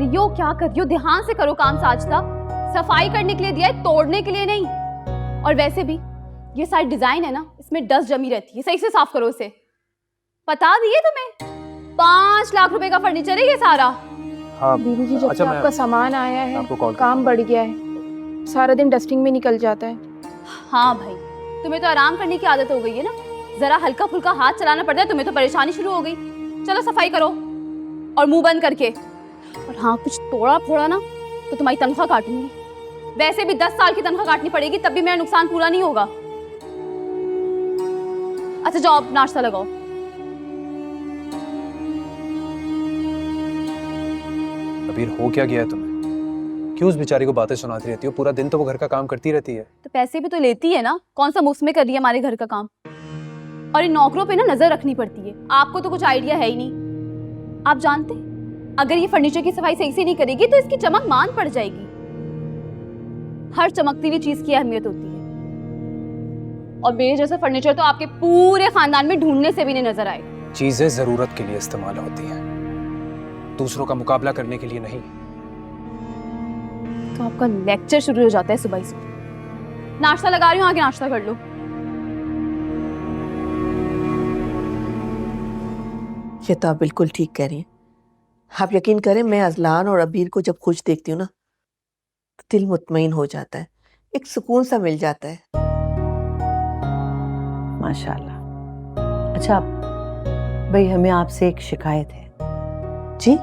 रही हो, क्या कर रही हो? ध्यान से करो काम साजदा। सफाई करने के लिए दिया है, तोड़ने के लिए नहीं। और वैसे भी ये सारी डिजाइन है ना, इसमें डस्ट जमी रहती है, सही से साफ करो इसे। पता दिए तुम्हें 5 लाख रुपए का फर्नीचर है ये सारा। हाँ दीदी जी, जब अच्छा, से आपका सामान आया है आपको कॉल काम बढ़ गया है, सारा दिन डस्टिंग में निकल जाता है। हाँ भाई, तुम्हें तो आराम करने की आदत हो गई है ना, जरा हल्का फुल्का हाथ चलाना पड़ता है, तुम्हें तो परेशानी शुरू हो गई। चलो सफाई करो और मुंह बंद करके। और हाँ, कुछ तोड़ा फोड़ा ना तो तुम्हारी तनख्वाह काटूंगी। वैसे भी 10 साल की तनख्वाह काटनी पड़ेगी, तब भी मेरा नुकसान पूरा नहीं होगा। अच्छा जाओ, अब नाश्ता लगाओ। अबीर, हो क्या गया है तुम्हें? क्यों उस बेचारी को बातें सुनाती रहती हो? पूरा दिन तो वो घर का काम करती रहती है। तो पैसे भी तो लेती है ना, कौन सा मुफ्त में कर रही है हमारे घर का काम। और इन नौकरों पे ना नजर रखनी पड़ती है। आपको तो कुछ आइडिया है ही नहीं। आप जानते, अगर ये फर्नीचर की सफाई सही से नहीं करेगी तो इसकी चमक मान पड़ जाएगी। हर चमकती हुई चीज की अहमियत होती है, और मेरे जैसा फर्नीचर तो आपके पूरे खानदान में ढूंढने से भी नहीं नजर आए। चीजें जरूरत के लिए इस्तेमाल होती हैं, दूसरों का मुकाबला करने के लिए नहीं। तो आपका लेक्चर शुरू हो जाता है सुबह ही सुबह। नाश्ता लगा रही हूँ, आगे नाश्ता कर लो। ये तो आप बिल्कुल ठीक कह रही हैं। आप यकीन करें, मैं अजलान और अबीर को जब खुश देखती हूँ ना, तो दिल मुतमईन हो जाता है, एक सुकून सा मिल जाता है। माशाल्लाह। अच्छा भाई, हमें आपसे एक शिकायत है। जी?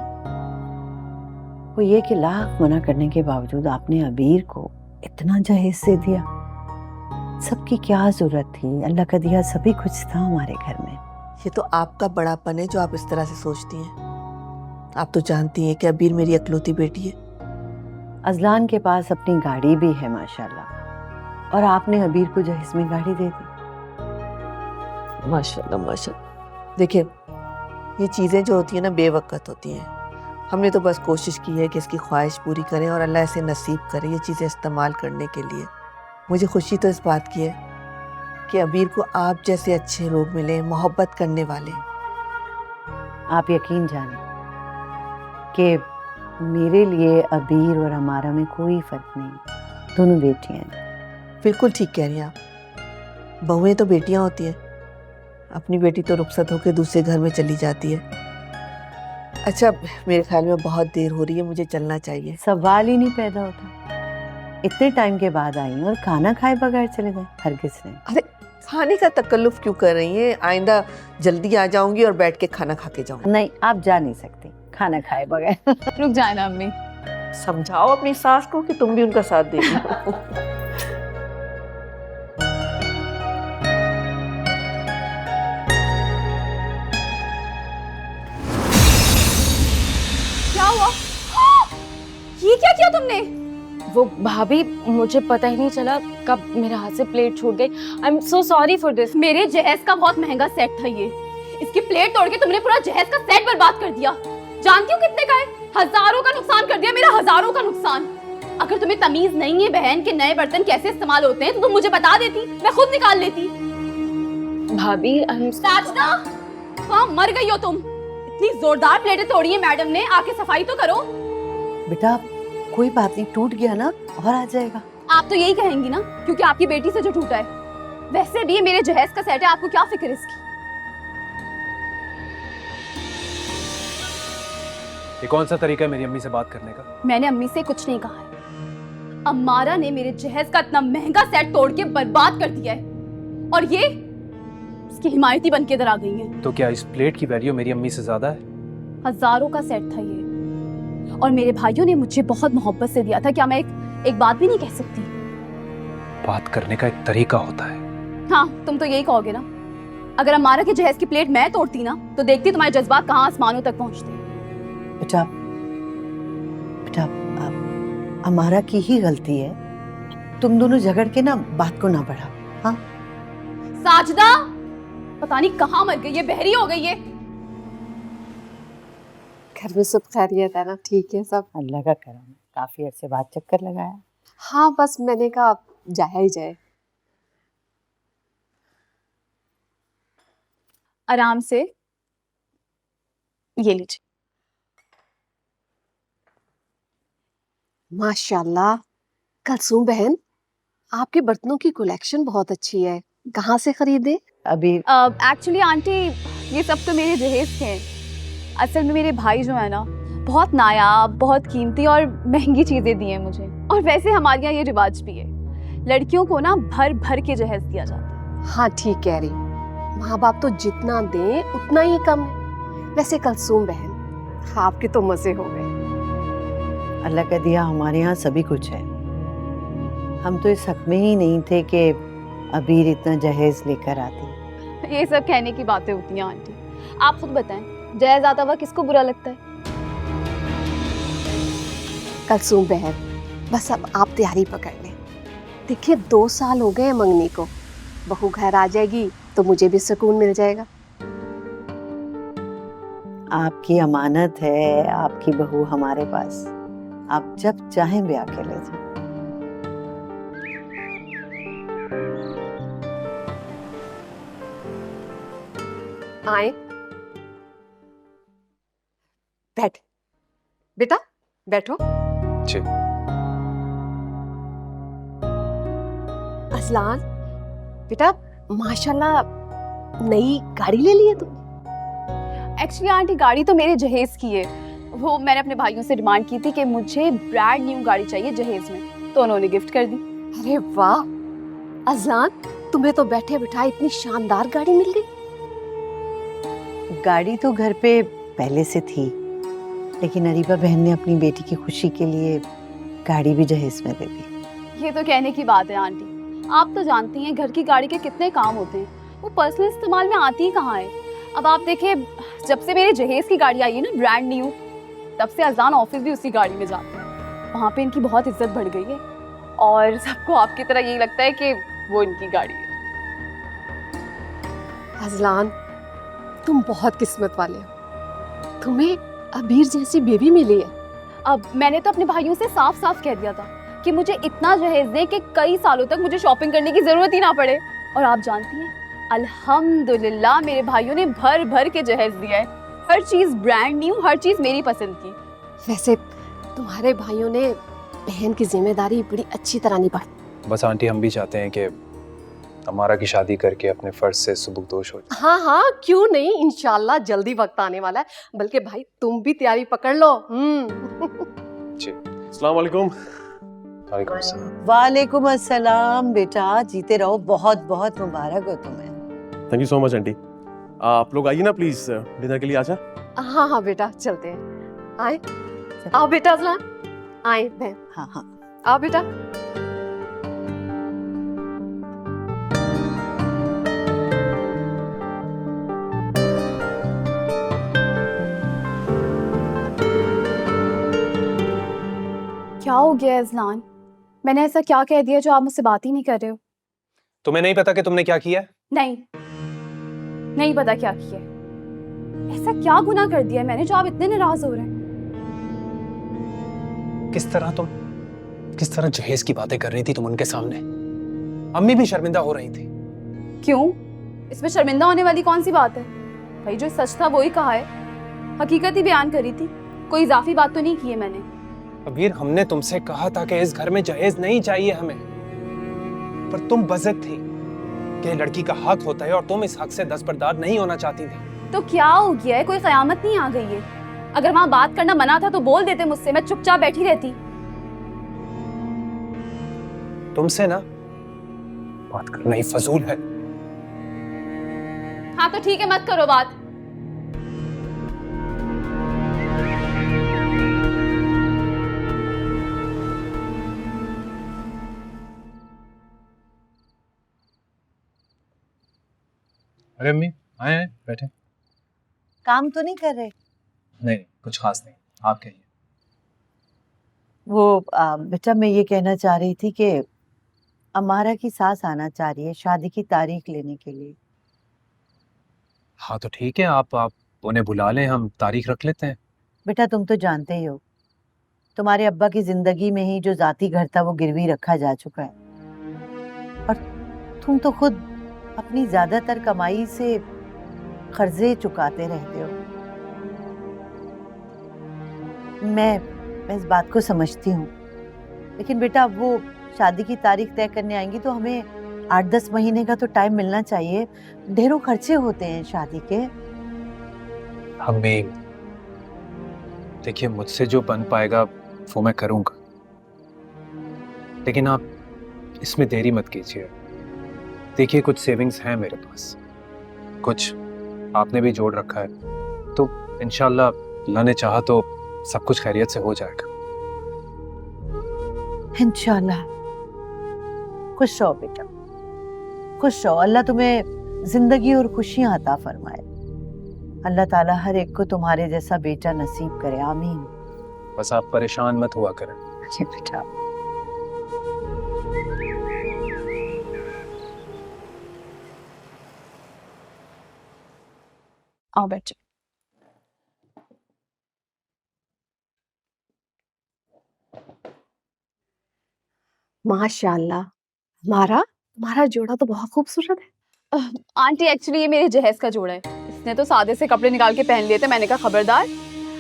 वो ये कि लाख मना करने के बावजूद आपने अबीर को इतना जहेज से दिया। सबकी क्या जरूरत थी? अल्लाह का दिया सभी कुछ था हमारे घर में। ये तो आपका बड़ापन है जो आप इस तरह से सोचती हैं। आप तो जानती हैं कि अबीर मेरी इकलौती बेटी है। अजलान के पास अपनी गाड़ी भी है माशाल्लाह, और आपने अबीर को जहेज में गाड़ी दे दी। माशाल्लाह माशाल्लाह। देखिए, ये चीज़ें जो होती हैं ना, बेवकत होती हैं। हमने तो बस कोशिश की है कि इसकी ख्वाहिश पूरी करें और अल्लाह इसे नसीब करे ये चीज़ें इस्तेमाल करने के लिए। मुझे खुशी तो इस बात की है कि अबीर को आप जैसे अच्छे लोग मिले, मोहब्बत करने वाले। आप यकीन जाने कि मेरे लिए अबीर और हमारा में कोई फर्क नहीं, दोनों बेटियां हैं। बिल्कुल ठीक कह रही हैं आप। बहुएं तो बेटियां होती हैं। अपनी बेटी तो रुखसत होकर दूसरे घर में चली जाती है। अच्छा, मेरे ख्याल में बहुत देर हो रही है, मुझे चलना चाहिए। सवाल ही नहीं पैदा होता। इतने टाइम के बाद आई और खाना खाए बगैर चले गए, हरगिज़ नहीं। अरे, खाने का तकल्लुफ क्यों कर रही हैं? आइंदा जल्दी आ जाऊंगी और बैठ के खाना खा के जाऊंगी। नहीं, आप जा नहीं सकती खाना खाए बगैर। रुक जाए ना अम्मी। समझाओ अपनी सास को कि तुम भी उनका साथ देगी। क्या हुआ? ये क्या किया तुमने? वो भाभी, मुझे पता ही नहीं चला कब मेरे हाथ से प्लेट छूट गई। I am so sorry for this. मेरे जहेज का बहुत महंगा सेट था ये। इसकी प्लेट तोड़ के तुमने पूरा जहेज का सेट बर्बाद कर दिया। जानती हो कितने का है? हजारों का नुकसान कर दिया मेरा, हजारों का नुकसान। अगर तुम्हें तमीज नहीं है बहन के नए बर्तन कैसे इस्तेमाल होते हैं तो तुम मुझे बता देती, मैं खुद निकाल लेती। भाभी, साजना, कहाँ मर गई हो तुम? इतनी जोरदार प्लेटें तोड़ी है मैडम ने, आके सफाई तो करो। बेटा कोई बात नहीं, टूट गया ना, और आ जाएगा। आप तो यही कहेंगी ना, क्योंकि आपकी बेटी से जो टूटा है। वैसे भी मेरे जहेज का सेट है, आपको क्या फिक्र इसकी? ये कौन सा तरीका है मेरी अम्मी से बात करने का? मैंने अम्मी से कुछ नहीं कहा है। अम्मारा ने मेरे जहेज का इतना महंगा सेट तोड़ के बर्बाद कर दिया है, और ये उसकी हिमायती बन के इधर आ गई है। तो क्या इस प्लेट की वैल्यू मेरी अम्मी से ज्यादा है? हजारों का सेट था ये, और मेरे भाइयों ने मुझे बहुत मोहब्बत से दिया था। क्या मैं एक बात भी नहीं कह सकती? बात करने का एक तरीका होता है। हाँ, तुम तो यही कहोगे ना। अगर अम्मारा के जहेज की प्लेट मैं तोड़ती ना, तो देखती तुम्हारे जज्बात कहाँ आसमानों तक पहुंचते। बेटा बेटा, हमारा की ही गलती है। तुम दोनों झगड़ के ना बात को ना बढ़ाओ। हाँ साजदा, पता नहीं कहाँ मर गई है, बहरी हो गई है। घर में सब खैरियत है ना? ठीक है सब? अल्लाह का करम है, काफी अरसे बाद चक्कर लगाया। हाँ, बस मैंने कहा जाया ही जाए। आराम से, ये लीजिए। माशाल्लाह। कलसूम बहन, आपके बर्तनों की कलेक्शन बहुत अच्छी है, कहाँ से खरीदे? अभी एक्चुअली आंटी, ये सब तो मेरे जहेज के हैं। असल में मेरे भाई जो है ना, बहुत नायाब, बहुत कीमती और महंगी चीज़ें दी हैं मुझे। और वैसे हमारे यहाँ ये रिवाज भी है, लड़कियों को ना भर भर के जहेज दिया जाता है। हाँ ठीक कह रही, माँ बाप तो जितना दें उतना ही कम है। वैसे कलसूम बहन, आपके तो मजे हो गए। अल्लाह का दिया हमारे यहाँ सभी कुछ है। हम तो इस हक में ही नहीं थे कि अबीर इतना जहेज लेकर आती। ये सब कहने की बातें होती हैं आंटी। आप खुद बताएं, जहेज आता हुआ किसको बुरा लगता है? कलसूम बहन, बस अब आप तैयारी पकड़ लें। देखिए 2 साल हो गए हैं मंगनी को, बहू घर आ जाएगी तो मुझे भी सुकून मिल जाएगा। आपकी अमानत है आपकी बहू हमारे पास, आप जब चाहें ब्याह के ले जाएं। आए, बैठ बेटा, बैठो। जी। असलान बेटा, माशाल्लाह नई गाड़ी ले ली है तुम। एक्चुअली आंटी, गाड़ी तो मेरे जहेज की है। वो मैंने अपने भाइयों से डिमांड की थी कि मुझे ब्रांड न्यू गाड़ी चाहिए जहेज में, तो उन्होंने गिफ्ट कर दी। अरे वाह अजलान, तुम्हें तो बैठे बिठाए इतनी शानदार गाड़ी मिल गई। गाड़ी तो घर पे पहले से थी, लेकिन अरीबा बहन ने अपनी बेटी की खुशी के लिए गाड़ी भी जहेज में दे दी। ये तो कहने की बात है आंटी, आप तो जानती हैं घर की गाड़ी के कितने काम होते हैं, वो पर्सनल इस्तेमाल में आती ही कहाँ है। अब आप देखिए, जब से मेरे जहेज की गाड़ी आई है ना ब्रांड न्यू, तब से अजान ऑफिस भी उसी गाड़ी में जाते हैं। वहाँ पे इनकी बहुत इज्जत बढ़ गई है और सबको आपकी तरह यही लगता है कि वो इनकी गाड़ी है। अजलान, तुम बहुत किस्मत वाले हो, तुम्हें अबीर जैसी बेबी मिली है। अब मैंने तो अपने भाइयों से साफ साफ कह दिया था कि मुझे इतना जहेज दें कि कई सालों तक मुझे शॉपिंग करने की जरूरत ही ना पड़े। और आप जानती हैं, अल्हम्दुलिल्लाह मेरे भाइयों ने भर भर के जहेज दिया है। हर चीज ब्रांड न्यू, हर चीज मेरी पसंद की। वैसे तुम्हारे भाइयों ने बहन की जिम्मेदारी बड़ी अच्छी तरह निभाई। बस आंटी, हम भी चाहते हैं कि अमारा की शादी करके अपने फर्ज से सुबुकदोश हो जाए। हाँ हाँ, क्यों नहीं, इंशाल्लाह जल्दी वक्त आने वाला है। बल्कि भाई तुम भी तैयारी पकड़ लो। जी। अस्सलाम वालेकुम। वालेकुम अस्सलाम। वालेकुम अस्सलाम बेटा, जीते रहो, बहुत बहुत मुबारक हो तुम्हें। Thank you so much aunty. आप लोग आइए ना प्लीज, डिनर के लिए आजा। हाँ हाँ बेटा, चलते हैं। आए, आओ बेटा अजलान, आए बहन, हाँ हाँ। आओ बेटा। क्या हो गया अजलान? मैंने ऐसा क्या कह दिया जो आप मुझसे बात ही नहीं कर रहे हो? तुम्हें नहीं पता कि तुमने क्या किया है? नहीं पता क्या किया है। ऐसा क्या गुनाह कर दिया है मैंने जो आप इतने नाराज हो रहे हैं? किस तरह जहेज की बातें कर रही थी तुम उनके सामने। अम्मी भी शर्मिंदा हो रही थी। क्यों? इसमें शर्मिंदा होने वाली कौन सी बात है? भाई जो सच था वो ही कहा है, हकीकत ही बयान करी थी, कोई इजाफी बात तो नहीं की है मैंने। अबीर, हमने तुमसे कहा था कि इस घर में जहेज नहीं चाहिए हमें, पर तुम बज़िद थी कि ये लड़की का हक होता है और तुम इस हक से दस्तबरदार नहीं होना चाहती थी। तो क्या हो गया है? कोई कयामत नहीं आ गई है? अगर वहां बात करना मना था तो बोल देते मुझसे, मैं चुपचाप बैठी रहती। तुमसे ना बात करना ही फजूल है। हाँ तो ठीक है, मत करो बात। अरे अम्मी, आए बैठे। काम तो नहीं कर रहे? नहीं, कुछ खास नहीं, आप कहिए। वो बेटा, मैं ये कहना चाह रही थी कि अमारा की सास आना चाह रही है शादी की तारीख लेने के लिए। हाँ तो ठीक है, आप उन्हें बुला लें, हम तारीख रख लेते हैं। बेटा तुम तो जानते ही हो, तुम्हारे अब्बा की जिंदगी में ही जो जाती घर था वो गिरवी रखा जा चुका है, और तुम तो खुद अपनी ज्यादातर कमाई से कर्जे चुकाते रहते हो। मैं इस बात को समझती हूँ, लेकिन बेटा वो शादी की तारीख तय करने आएंगी तो हमें 8-10 महीने का तो टाइम मिलना चाहिए। ढेरों खर्चे होते हैं शादी के। अम्मी देखिए, मुझसे जो बन पाएगा वो मैं करूंगा, लेकिन आप इसमें देरी मत कीजिए। देखिए कुछ सेविंग्स हैं मेरे पास, कुछ आपने भी जोड़ रखा है, तो इंशाल्लाह अल्लाह ने चाहा तो सब कुछ खैरियत से हो जाएगा। इंशाल्लाह। खुश रहो बेटा, खुश रहो। अल्लाह तुम्हें जिंदगी और खुशियां अता फरमाए। अल्लाह ताला हर एक को तुम्हारे जैसा बेटा नसीब करे, आमीन। बस आप परेशान मत हुआ करें। जी बेटा। आओ बैठ जाओ। माशाल्लाह, तुम्हारा जोड़ा तो बहुत खूबसूरत है। आंटी एक्चुअली ये मेरे जहेज का जोड़ा है। इसने तो सादे से कपड़े निकाल के पहन लिए थे। मैंने कहा खबरदार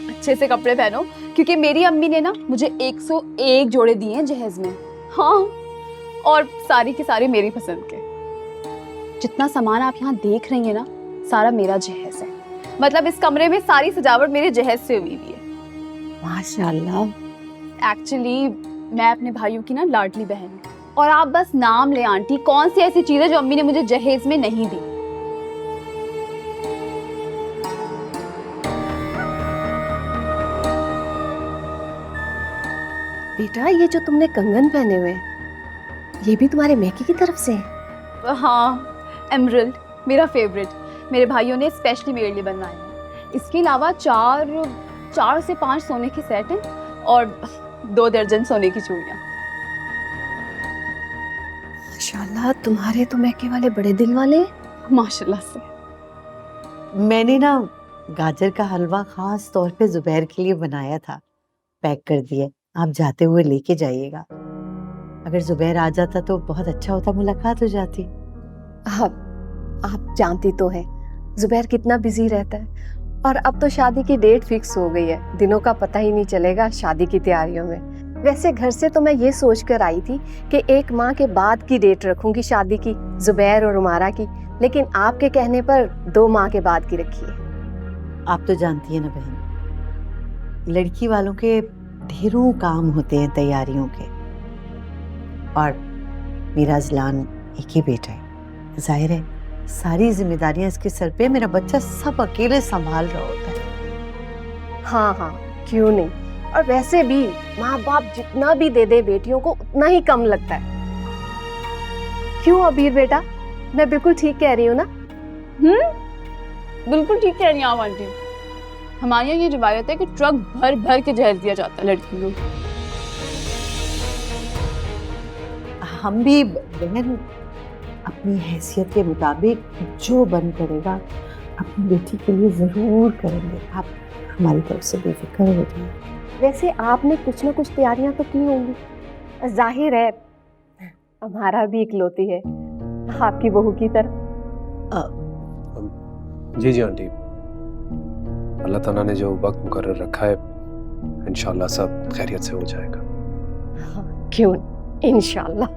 अच्छे से कपड़े पहनो, क्योंकि मेरी अम्मी ने ना मुझे 101 जोड़े दिए हैं जहेज में। हाँ, और सारी की सारी मेरी पसंद के। जितना सामान आप यहाँ देख रही हैं ना, सारा मेरा जहेज है। मतलब इस कमरे में सारी सजावट मेरे जहेज से हुई हुई है। माशाल्लाह। एक्चुअली मैं अपने भाइयों की ना लाडली बहन हूँ, और आप बस नाम ले आंटी, कौन सी ऐसी चीज है जो अम्मी ने मुझे जहेज में नहीं दी। बेटा, ये जो तुमने कंगन पहने हुए हैं, ये भी तुम्हारे मैके की तरफ से है? हाँ, एमरल्ड मेरा फेवरेट। मेरे भाइयों ने स्पेशली मेरे लिए बनवाया है। इसके अलावा 4 से 5 सोने के सेट हैं और 2 दर्जन सोने की चूड़ियाँ। माशाल्लाह, तुम्हारे तो मैके वाले बड़े दिल वाले हैं। माशाल्लाह से। मैंने ना गाजर का हलवा खास तौर पे जुबैर के लिए बनाया था, पैक कर दिया। आप जाते हुए लेके जाइएगा। अगर जुबैर आ जाता तो बहुत अच्छा होता, मुलाकात हो जाती। आप जानती तो है जुबैर कितना बिजी रहता है, और अब तो शादी की डेट फिक्स हो गई है। दिनों का पता ही नहीं चलेगा शादी की तैयारियों में। वैसे घर से तो मैं ये सोच कर आई थी कि 1 माह के बाद की डेट रखूंगी शादी की, जुबैर और उमारा की, लेकिन आपके कहने पर 2 माह के बाद की रखी है। आप तो जानती है ना बहन, लड़की वालों के ढेरों काम होते हैं तैयारियों के, और मेरा अजलान एक ही बेटा है। जाहिर है सारी जिम्मेदारियां इसके सर पे। मेरा बच्चा सब अकेले संभाल रहा होता है। हाँ, क्यों नहीं। और वैसे भी माँ बाप जितना भी दे दे बेटियों को, उतना ही कम लगता है। क्यों अबीर बेटा, मैं बिल्कुल ठीक कह रही हूँ ना? बिल्कुल ठीक कह रही हैं आप आंटी। हमारे यहाँ ये रिवायत है कि ट्रक भर भर के जहेज दिया जाता है लड़कियों को। हम भी बहन अपनी हैसियत के मुताबिक जो बन करेगा अपनी बेटी के लिए जरूर करेंगे। आप हमारी तरफ से बेफिक्र हो जाइए। वैसे आपने कुछ ना कुछ तैयारियां तो की होंगी। जाहिर है हमारा भी इकलौती है आपकी बहू की तरह। जी जी आंटी, अल्लाह ताला ने जो वक्त मुकर्रर रखा है इंशाल्लाह सब खैरियत से हो जाएगा। क्यों इंशाल्लाह।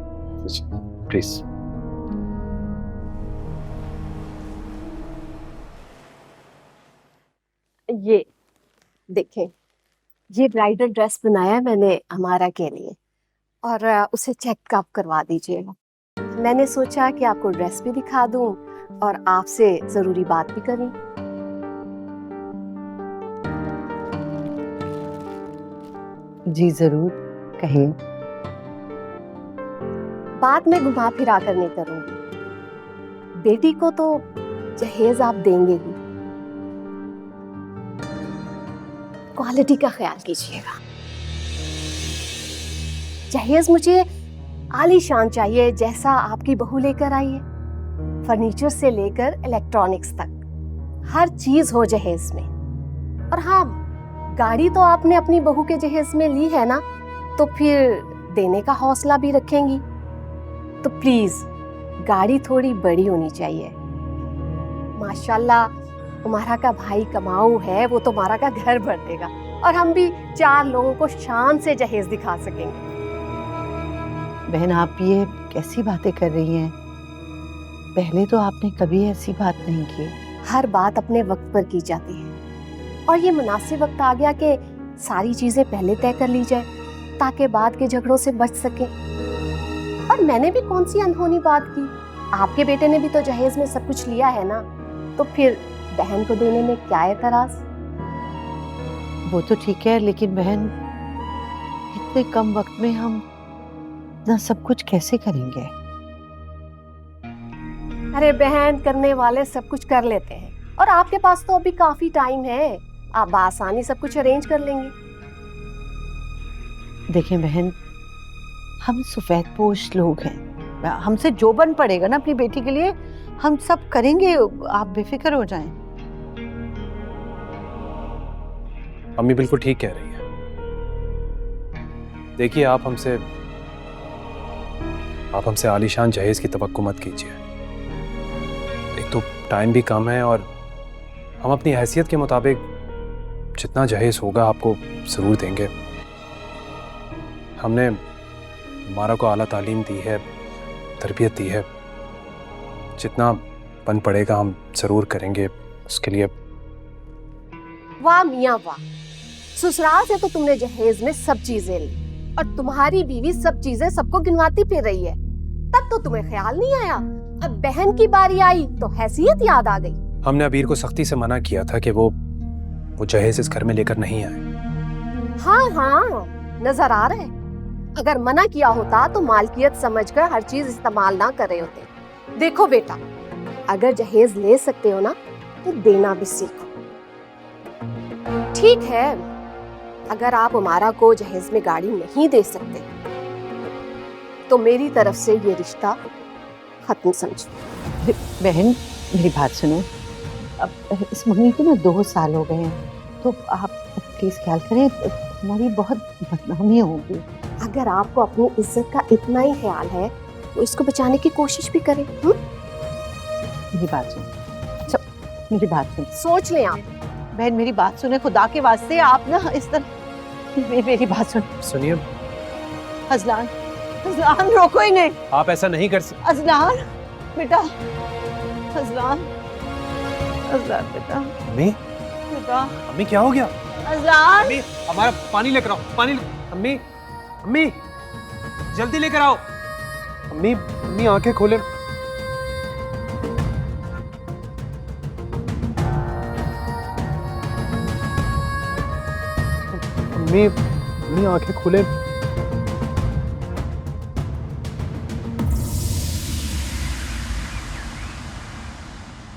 प्लीज। ये देखें, ये ब्राइडल ड्रेस बनाया है मैंने हमारा के लिए, और उसे चेकअप करवा दीजिएगा। मैंने सोचा कि आपको ड्रेस भी दिखा दूं और आपसे जरूरी बात भी करूं। जी जरूर, कहिए। बात में घुमा फिरा कर नहीं करूंगी। बेटी को तो जहेज आप देंगे ही, क्वालिटी का ख्याल कीजिएगा। जहेज मुझे आलीशान चाहिए, जैसा आपकी बहू लेकर आई है। फर्नीचर से लेकर इलेक्ट्रॉनिक्स तक हर चीज हो जहेज में। और हाँ, गाड़ी तो आपने अपनी बहू के जहेज में ली है ना, तो फिर देने का हौसला भी रखेंगी। तो प्लीज गाड़ी थोड़ी बड़ी होनी चाहिए। माशाल्लाह तुम्हारा का भाई कमाऊ है, वो तुम्हारा का घर भर देगा, और हम भी 4 लोगों को शान से जहेज दिखा सकेंगे। बहन आप ये कैसी बातें कर रही हैं? पहले तो आपने कभी ऐसी बात नहीं की। हर बात अपने वक्त पर की जाती है और ये मुनासिब वक्त आ गया कि सारी चीजें पहले तय कर ली जाए ताकि बाद के झगड़ों से बच सके। और मैंने भी कौन सी अनहोनी बात की, आपके बेटे ने भी तो जहेज में सब कुछ लिया है ना, तो फिर बहन को देने में क्या एतराज? वो तो ठीक है, लेकिन बहन इतने कम वक्त में हम ना सब कुछ कैसे करेंगे? अरे बहन, करने वाले सब कुछ कर लेते हैं और आपके पास तो अभी काफी टाइम है, आप आसानी सब कुछ अरेंज कर लेंगे। देखें बहन, हम सफेद पोश लोग हैं, हमसे जो बन पड़ेगा ना अपनी बेटी के लिए हम सब करेंगे, आप बेफिक्र हो जाएं। अम्मी बिल्कुल ठीक कह रही है। देखिए आप हमसे आलीशान जहेज की तवक्को मत कीजिए। एक तो टाइम भी कम है और हम अपनी हैसियत के मुताबिक जितना जहेज होगा आपको ज़रूर देंगे। हमने मारा को आला तालीम दी है, तरबियत दी है, जितना बन पड़ेगा हम ज़रूर करेंगे उसके लिए। वाह मियाँ वाह, ससुराल से तो तुमने जहेज में सब चीजें ली और तुम्हारी बीवी सब चीजें सबको गिनवाती फिर रही है, तब तो तुम्हें ख्याल नहीं आया। अब बहन की बारी आई तो हैसियत याद आ गई। हमने अबीर को सख्ती से मना किया था कि वो जहेज इस घर में लेकर नहीं आए। हाँ हाँ, नजर आ रहा है। अगर मना किया होता तो मालकियत समझकर हर चीज इस्तेमाल ना कर रहे होते। देखो बेटा, अगर जहेज ले सकते हो ना तो देना भी सीखो। ठीक है, अगर आप उमारा को जहेज में गाड़ी नहीं दे सकते तो मेरी तरफ से ये रिश्ता खत्म समझो। बहन मेरी बात सुनो, अब इस मम्मी को ना 2 साल हो गए हैं, तो आप प्लीज ख्याल करें, हमारी बहुत बदनामी होगी। अगर आपको अपनी इज्जत का इतना ही ख्याल है तो इसको बचाने की कोशिश भी करें। मेरी बात सुन, अच्छा मेरी बात सुन, सोच लें आप। बहन मेरी बात सुने, खुदा के वास्ते आप ना इस तरह मेरी बात सुन। सुनिए अजलान, अजलान रोको इन्हें। आप ऐसा नहीं कर सकते। अजलान बेटा, अजलान, अजलान बेटा, अम्मी बेटा, अम्मी क्या हो गया? अजलान, अम्मी हमारा पानी लेकर आओ, पानी। अम्मी अम्मी जल्दी लेकर आओ। अम्मी अम्मी आंखें खोले। अम्मी अम्मी आंखें खोले।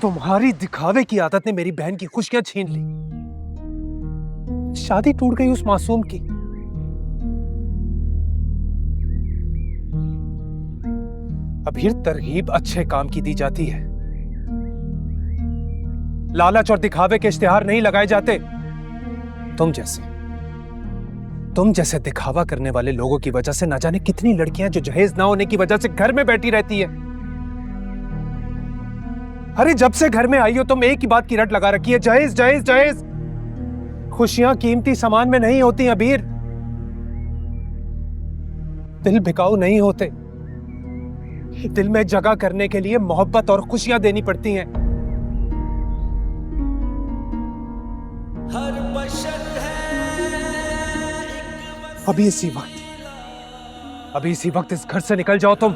तुम्हारी दिखावे की आदत ने मेरी बहन की खुशियां छीन ली। शादी टूट गई उस मासूम की। अभी तरगीब अच्छे काम की दी जाती है, लालच और दिखावे के इश्तिहार नहीं लगाए जाते। तुम जैसे दिखावा करने वाले लोगों की वजह से न जाने कितनी लड़कियां जो जहेज ना होने की वजह से घर में बैठी रहती है। अरे जब से घर में आई हो तुम एक ही बात की रट लगा रखी है, जहेज जहेज जहेज। खुशियां कीमती सामान में नहीं होती अबीर, दिल बिकाऊ नहीं होते। दिल में जगह करने के लिए मोहब्बत और खुशियां देनी पड़ती हैं। अभी इसी वक्त इस घर से निकल जाओ तुम।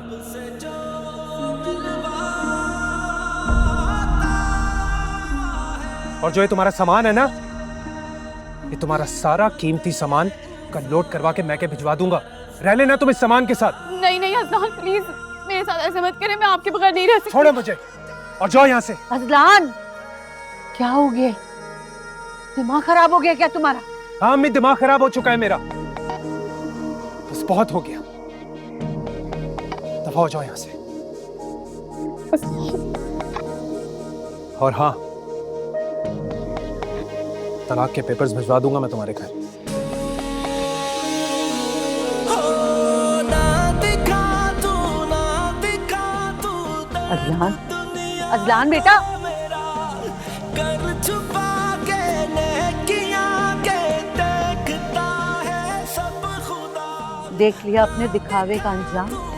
और जो ये तुम्हारा सामान है ना, ये तुम्हारा सारा कीमती सामान का लोड करवा के मैं के भिजवा दूंगा। रह लेना तुम इस सामान के साथ। नहीं नहीं अजलान, प्लीज मेरे साथ ऐसे मत करें, मैं आपके बगैर नहीं रह सकती। छोड़ो मुझे और जाओ यहाँ से। अजलान क्या हो गया? दिमाग खराब हो गया क्या तुम्हारा? हाँ अम्मी, दिमाग खराब हो चुका है मेरा, बस बहुत हो गया। दफा हो जाओ यहाँ से। और हाँ, तलाक के पेपर्स भिजवा दूंगा मैं तुम्हारे घर। अजलान, अजलान बेटा, देख लिया अपने दिखावे का अंजाम।